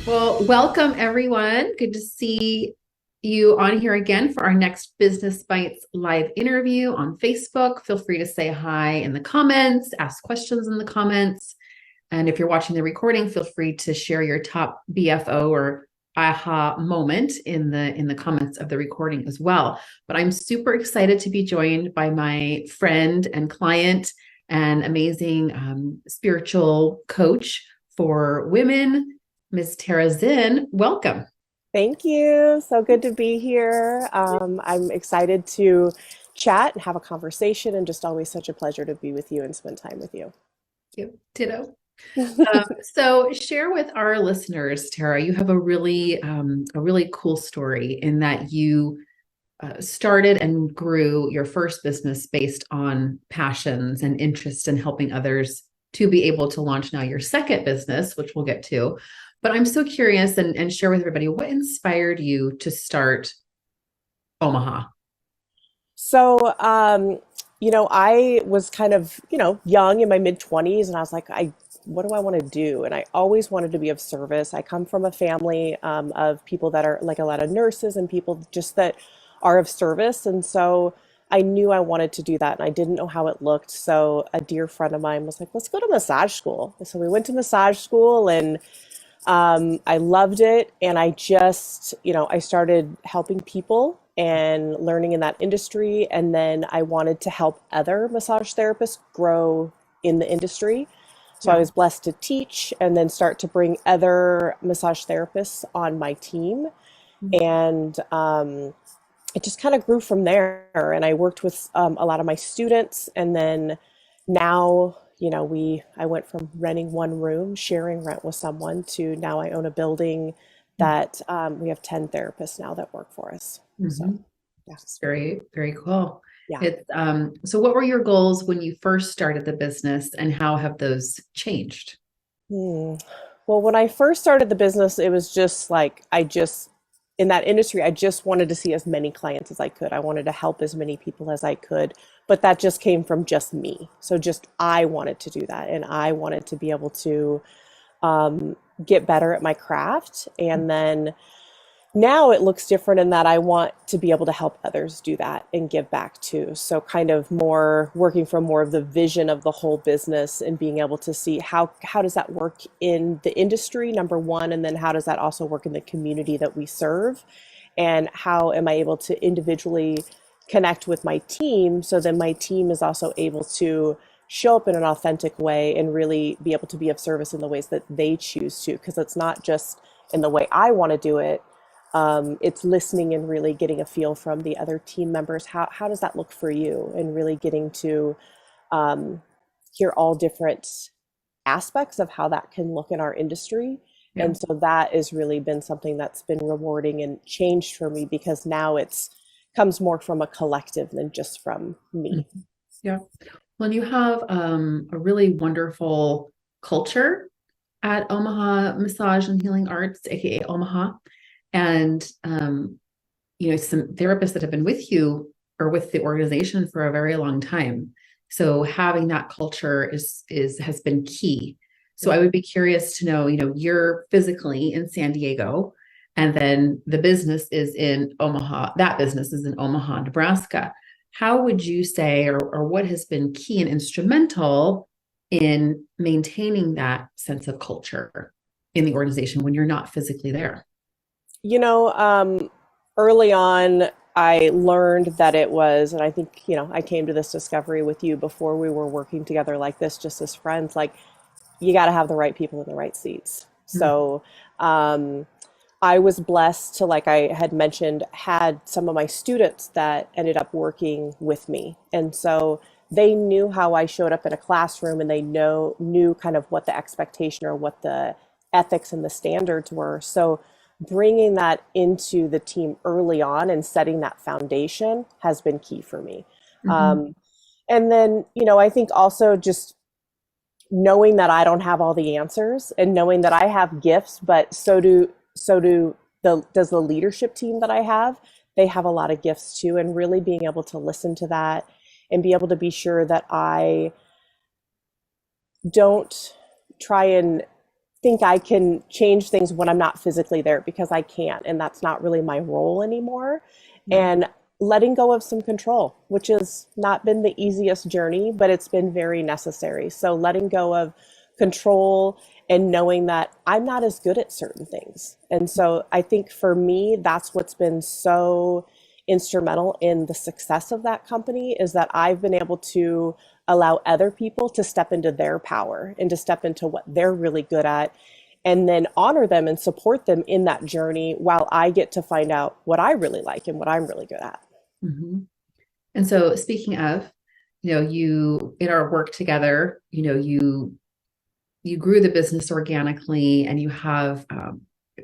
Well, welcome everyone. Good to see you on here again for our next Business Bites live interview on Facebook. Feel free to say hi in the comments, ask questions in the comments. And if you're watching the recording, feel free to share your top BFO or aha moment in the comments of the recording as well. But I'm super excited to be joined by my friend and client and amazing spiritual coach for women, Miss Tara Zinn. Welcome. Thank you. So good to be here. I'm excited to chat and have a conversation, and just always such a pleasure to be with you and spend time with you. Thank you. Ditto. So share with our listeners, Tara, you have a really cool story in that you started and grew your first business based on passions and interest in helping others to be able to launch now your second business, which we'll get to. But I'm so curious and share with everybody what inspired you to start Omaha. So, I was kind of, young in my mid 20s, and I was like, what do I want to do? And I always wanted to be of service. I come from a family of people that are like a lot of nurses and people just that are of service. And so I knew I wanted to do that, and I didn't know how it looked. So a dear friend of mine was like, let's go to massage school. So we went to massage school, and I loved it. And I just, I started helping people and learning in that industry. And then I wanted to help other massage therapists grow in the industry. So I Yeah. was blessed to teach and then start to bring other massage therapists on my team. And it just kind of grew from there. And I worked with a lot of my students. And then now, I went from renting one room, sharing rent with someone, to now I own a building that we have 10 therapists now that work for us. So, Mhm. yeah. It's very, very cool. Yeah. It's so what were your goals when you first started the business and how have those changed? Hmm. Well, when I first started the business, it was just like in that industry, I just wanted to see as many clients as I could. I wanted to help as many people as I could, but that just came from just me. So just I wanted to do that, and I wanted to be able to um, get better at my craft. And then now it looks different in that I want to be able to help others do that and give back too. So kind of more working from more of the vision of the whole business and being able to see how does that work in the industry, number one, and then how does that also work in the community that we serve, and how am I able to individually connect with my team so then my team is also able to show up in an authentic way and really be able to be of service in the ways that they choose to, because it's not just in the way I want to do it. It's listening and really getting a feel from the other team members. How does that look for you? And really getting to um, hear all different aspects of how that can look in our industry. Yeah. And so that has really been something that's been rewarding and changed for me, because now it's comes more from a collective than just from me. Mhm. Yeah. Well, you have a really wonderful culture at Omaha Massage and Healing Arts, aka Omaha. And some therapists that have been with you or with the organization for a very long time. So having that culture is has been key. So I would be curious to know, you're physically in San Diego, and then the business is in Omaha. That business is in Omaha, Nebraska. How would you say, or what has been key and instrumental in maintaining that sense of culture in the organization when you're not physically there? You know, early on, I learned that it was, and I think, I came to this discovery with you before we were working together like this, just as friends, like you got to have the right people in the right seats. So, um, I was blessed to, like I had mentioned, had some of my students that ended up working with me. And so they knew how I showed up in a classroom, and they knew kind of what the expectation or what the ethics and the standards were. So bringing that into the team early on and setting that foundation has been key for me. Mhm. Um, and then, I think also just knowing that I don't have all the answers, and knowing that I have gifts, but so do does the leadership team that I have. They have a lot of gifts too, and really being able to listen to that and be able to be sure that I don't try and think I can change things when I'm not physically there, because I can't, and that's not really my role anymore. Yeah. And letting go of some control, which has not been the easiest journey, but it's been very necessary. So letting go of control and knowing that I'm not as good at certain things. And so I think for me, that's what's been so instrumental in the success of that company, is that I've been able to allow other people to step into their power and to step into what they're really good at, and then honor them and support them in that journey while I get to find out what I really like and what I'm really good at. Mm-hmm. And so speaking of, you in our work together, you grew the business organically, and you have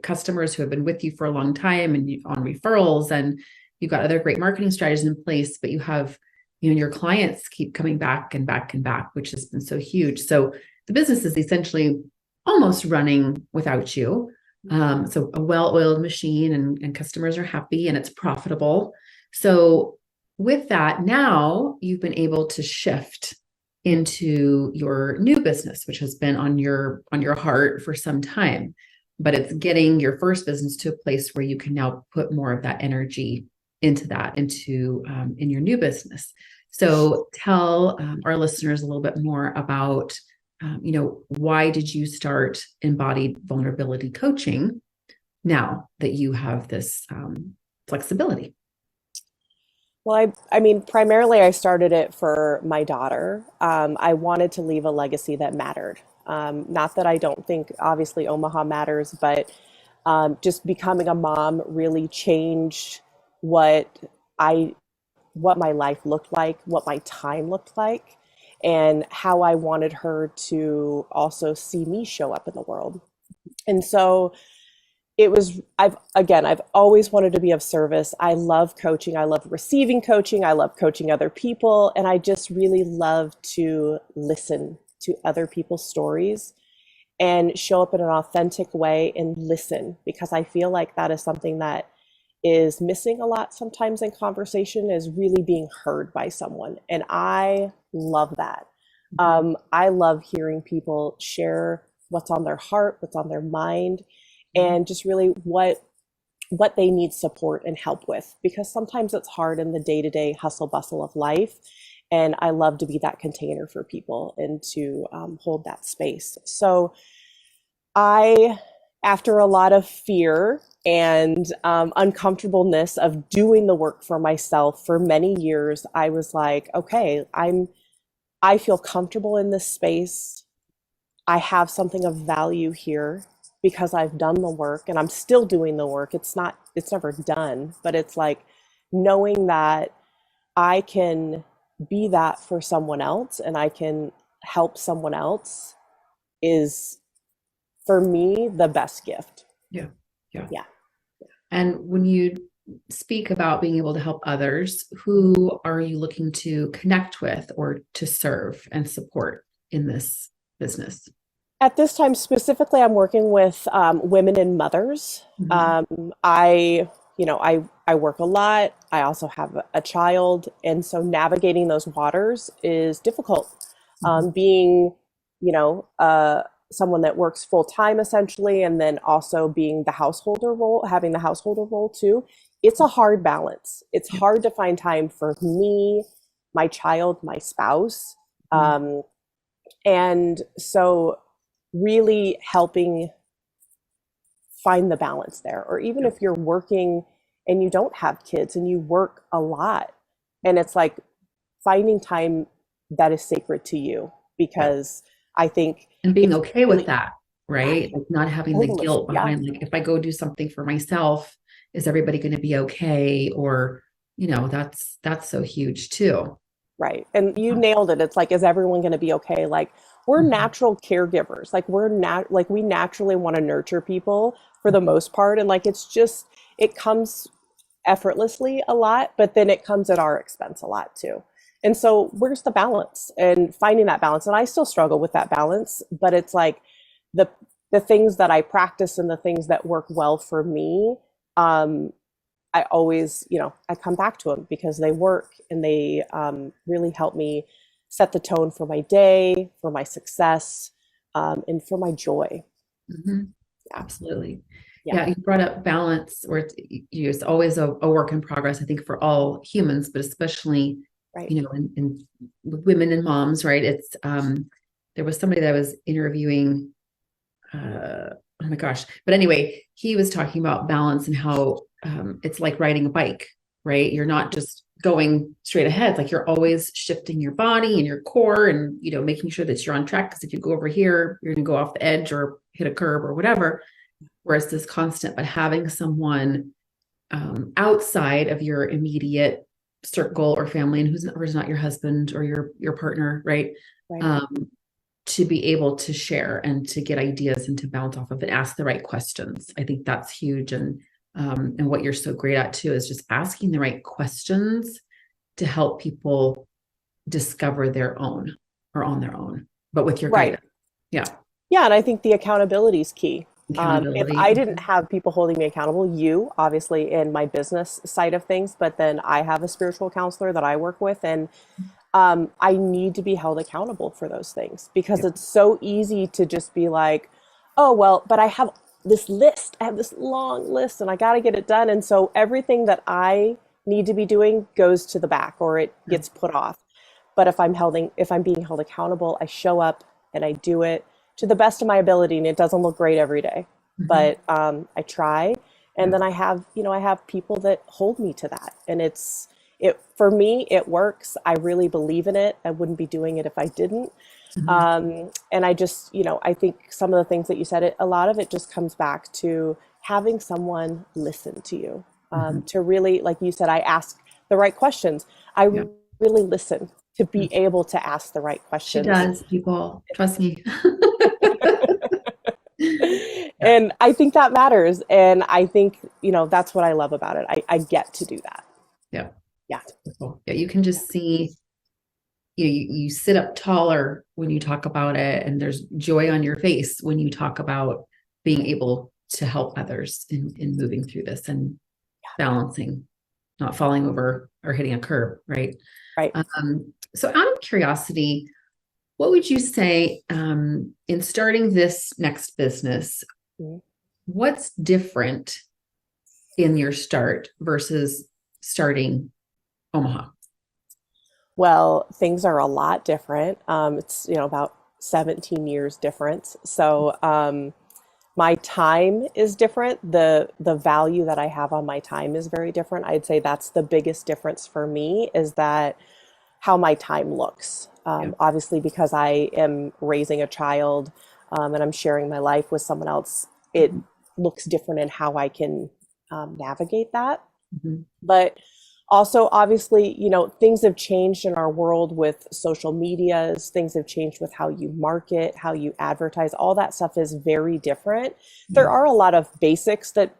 customers who have been with you for a long time and on referrals, and you've got other great marketing strategies in place, but you have, your clients keep coming back and back and back, which has been so huge. So the business is essentially almost running without you. So a well-oiled machine, and customers are happy and it's profitable. So with that, now you've been able to shift into your new business, which has been on your heart for some time, but it's getting your first business to a place where you can now put more of that energy into in your new business. So tell our listeners a little bit more about, why did you start Embodied Vulnerability Coaching now that you have this flexibility? Well, I mean, primarily I started it for my daughter. I wanted to leave a legacy that mattered. Not that I don't think, obviously, Omaha matters, but just becoming a mom really changed what I, what my life looked like, what my time looked like, and how I wanted her to also see me show up in the world. And so I've always wanted to be of service. I love coaching. I love receiving coaching. I love coaching other people. And I just really love to listen to other people's stories and show up in an authentic way and listen, because I feel like that is something that is missing a lot sometimes in conversation, is really being heard by someone. And I love that. I love hearing people share what's on their heart, what's on their mind, and just really what they need support and help with, because sometimes it's hard in the day-to-day hustle bustle of life, and I love to be that container for people and to hold that space. So after a lot of fear and uncomfortableness of doing the work for myself for many years, I was like, okay, I feel comfortable in this space. I have something of value here because I've done the work, and I'm still doing the work. It's never done, but it's like knowing that I can be that for someone else and I can help someone else is, for me, the best gift. Yeah. Yeah. Yeah. And when you speak about being able to help others, who are you looking to connect with or to serve and support in this business? At this time, specifically, I'm working with women and mothers. I work a lot. I also have a child. And so navigating those waters is difficult. Being, someone that works full time essentially, and then also being the householder role, having the householder role too. It's a hard balance. It's hard to find time for me, my child, my spouse. And so really helping find the balance there. Or even if you're working and you don't have kids and you work a lot, and it's like finding time that is sacred to you, because I think, and being okay with that, right? Right. Like not having the Totally. guilt Yeah. behind, like, if I go do something for myself, is everybody going to be okay? Or, that's so huge too. Right. And you nailed it. It's like, is everyone going to be okay? Like, we're natural caregivers. Like, we naturally want to nurture people for the most part. And like, it comes effortlessly a lot, but then it comes at our expense a lot too. And so where's the balance, and finding that balance? And I still struggle with that balance, but it's like the things that I practice and the things that work well for me, I always, I come back to them because they work, and they really help me set the tone for my day, for my success, and for my joy. Mhm. Yeah. Absolutely. Yeah. Yeah, you brought up balance, where it's always a work in progress, I think, for all humans, but especially, Right. in with women and moms, right? It's there was somebody that I was interviewing, oh my gosh. But anyway, he was talking about balance and how it's like riding a bike, right? You're not just going straight ahead. It's like you're always shifting your body and your core and, making sure that you're on track. Because if you go over here, you're going to go off the edge or hit a curb or whatever. Whereas this constant, but having someone outside of your immediate circle or family, and who's not your husband or your partner, right? Right. To be able to share and to get ideas and to bounce off of it, ask the right questions. I think that's huge. And what you're so great at too is just asking the right questions to help people discover their own or on their own, but with your Right. guidance. Yeah. Yeah. And I think the accountability is key. If Accountability. I didn't have people holding me accountable, you obviously in my business side of things, but then I have a spiritual counselor that I work with, and I need to be held accountable for those things because Yeah. it's so easy to just be like, oh, well, but I have this list, I have this long list and I got to get it done. And so everything that I need to be doing goes to the back or it gets put off. But if I'm being held accountable, I show up and I do it to the best of my ability. And it doesn't look great every day, Mhm. but I try. And Yeah. then I have people that hold me to that. And it for me, it works. I really believe in it. I wouldn't be doing it if I didn't. Mhm. And I just, I think some of the things that you said, a lot of it just comes back to having someone listen to you. Mhm. To really, like you said, I ask the right questions. I Yeah. really listen to Yeah. be able to ask the right She questions. does, people. Trust me. Yeah. And I think that matters. And I think, that's what I love about it. I get to do that. Yeah. Yeah. Cool. Yeah. You can just see, you sit up taller when you talk about it, and there's joy on your face when you talk about being able to help others in moving through this and balancing, not falling over or hitting a curb, right? Right. So out of curiosity, what would you say, in starting this next business, Mhm. what's different in your start versus starting Omaha? Well, things are a lot different. It's, about 17 years difference. So, my time is different. The value that I have on my time is very different. I'd say that's the biggest difference for me is that how my time looks. Yeah. Obviously, because I am raising a child and I'm sharing my life with someone else, it Mhm. looks different in how I can navigate that. Mhm. But also, obviously, things have changed in our world with social medias, things have changed with how you market, how you advertise, all that stuff is very different. There Yeah. are a lot of basics that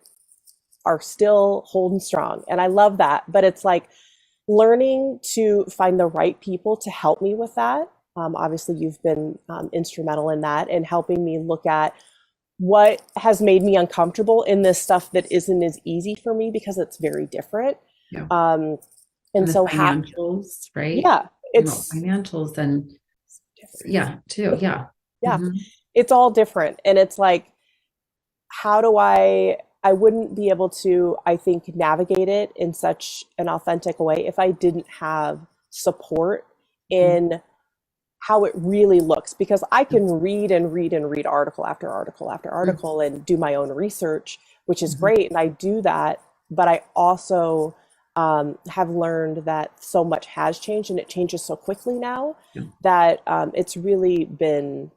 are still holding strong, and I love that. But it's like learning to find the right people to help me with that. Obviously, you've been instrumental in that and helping me look at what has made me uncomfortable in this stuff that isn't as easy for me because it's very different. Yeah. Um, And and the so, financials, right? yeah, it's Financials and different. yeah, too. Yeah. Yeah, Mhm. it's all different. And it's like, how do I wouldn't be able to, I think, navigate it in such an authentic way if I didn't have support Mhm. in how it really looks because I can read and read and read article after article after Mhm. article and do my own research, which is Mhm. great. And I do that. But I also have learned that so much has changed and it changes so quickly now Yeah. that it's really been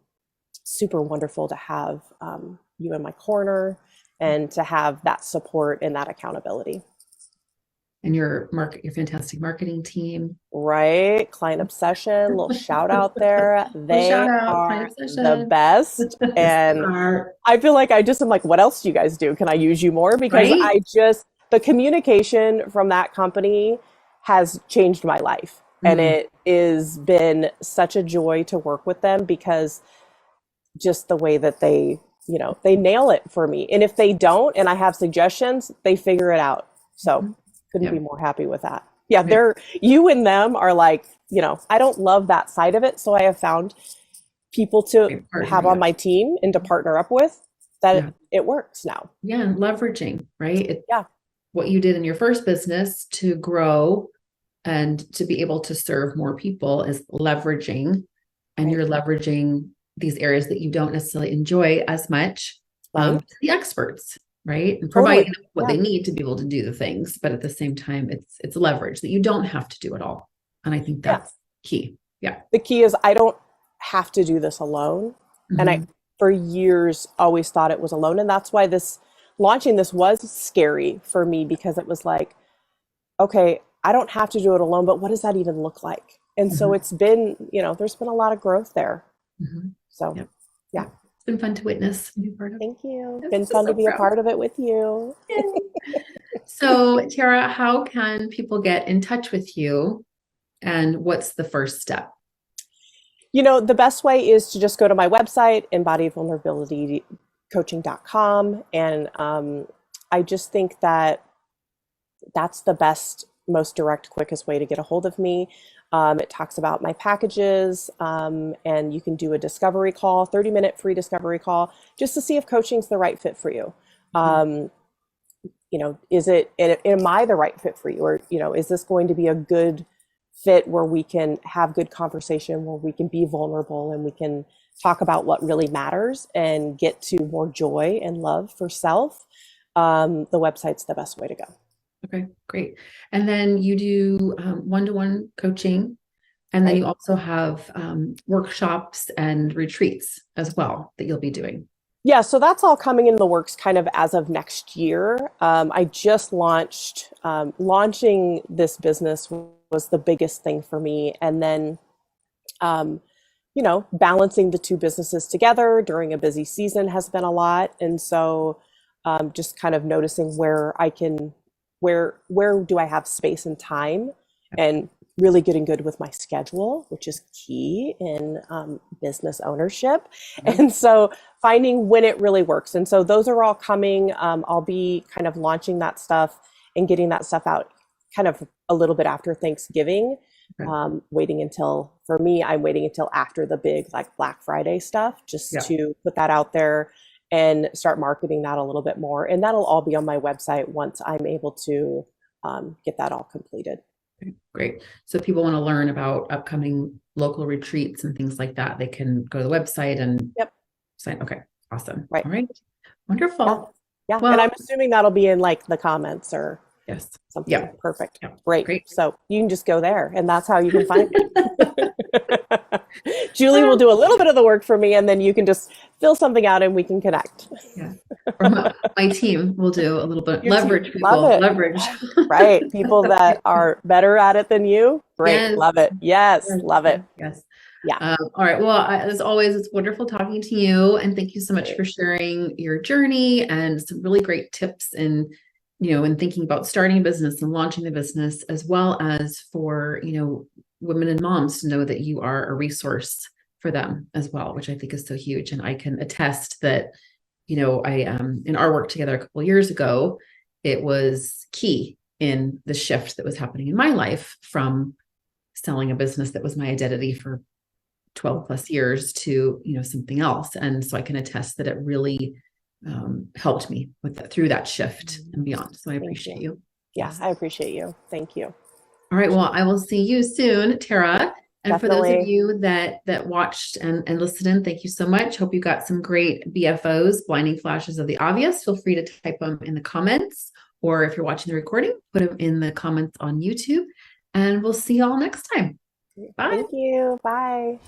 super wonderful to have you in my corner and to have that support and that accountability. And your fantastic marketing team. Right? Client Obsession, little shout out there. Well, shout They out Client are the Obsession. best. Yes, they And are. I feel like I just am like, what else do you guys do? Can I use you more? Because Right? the communication from that company has changed my life. And Mm. it has been such a joy to work with them because just the way that they nail it for me. And if they don't, and I have suggestions, they figure it out. So Mhm. couldn't Yeah. be more happy with that. Yeah, Yeah. you and them are like, I don't love that side of it. So I have found people to Great partner. have on Yeah. my team and to partner up with. that it works now. Yeah. And leveraging, right? Yeah. What you did in your first business to grow and to be able to serve more people is leveraging, and you're leveraging these areas that you don't necessarily enjoy as much, to the experts, right? And providing what they need to be able to do the things, but at the same time, it's leverage that you don't have to do it all. And I think that's key. Yeah. The key is I don't have to do this alone. And I, for years, always thought it was alone. And that's why launching this was scary for me, because it was like, okay, I don't have to do it alone, but what does that even look like? And so it's been, there's been a lot of growth there. So, yeah. It's been fun to witness and be part of. Thank you. It's been fun to be a part of it with you. So, Tara, how can people get in touch with you, and what's the first step? The best way is to just go to my website, embodiedvulnerabilitycoaching.com. And I just think that that's the best, most direct, quickest way to get a hold of me. It talks about my packages, and you can do a discovery call, 30-minute free discovery call, just to see if coaching's the right fit for you. Am I the right fit for you? Or, is this going to be a good fit where we can have good conversation, where we can be vulnerable and we can talk about what really matters and get to more joy and love for self? The website's the best way to go. Okay, great. And then you do one-to-one coaching, and then you also have workshops and retreats as well that you'll be doing. Yeah, so that's all coming in the works kind of as of next year. I just launched, launching this business was the biggest thing for me. And then, balancing the two businesses together during a busy season has been a lot. And so just kind of noticing where do I have space and time, and really getting good with my schedule, which is key in business ownership. And so finding when it really works. And so those are all coming. I'll be kind of launching that stuff and getting that stuff out kind of a little bit after Thanksgiving. I'm waiting until after the big like Black Friday stuff, just to put that out there and start marketing that a little bit more. And that'll all be on my website once I'm able to get that all completed. Great. So if people want to learn about upcoming local retreats and things like that, they can go to the website and sign. Okay. Awesome. Right. All right. Wonderful. Yeah. Well, and I'm assuming that'll be in like the comments or something. Yeah. Perfect. Yeah. Great. So you can just go there, and that's how you can find me. Julie will do a little bit of the work for me, and then you can just fill something out and we can connect. Yeah. Or my team will do a little bit. Leverage people. Leverage. Right. People that are better at it than you. Great. Yes. Love it. Yes. Love it. Yes. Yeah. All right. Well, as always, it's wonderful talking to you. And thank you so much for sharing your journey and some really great tips in thinking about starting a business and launching the business, as well as for, women and moms to know that you are a resource for them as well, which I think is so huge. And I can attest that, I, in our work together a couple of years ago, it was key in the shift that was happening in my life from selling a business that was my identity for 12 plus years to, something else. And so I can attest that it really helped me through that shift and beyond. So I appreciate you. Yeah, I appreciate you. Thank you. All right. Well, I will see you soon, Tara. And Definitely. For those of you that watched and listened in, thank you so much. Hope you got some great BFOs, blinding flashes of the obvious. Feel free to type them in the comments, or if you're watching the recording, put them in the comments on YouTube, and we'll see you all next time. Bye. Thank you. Bye.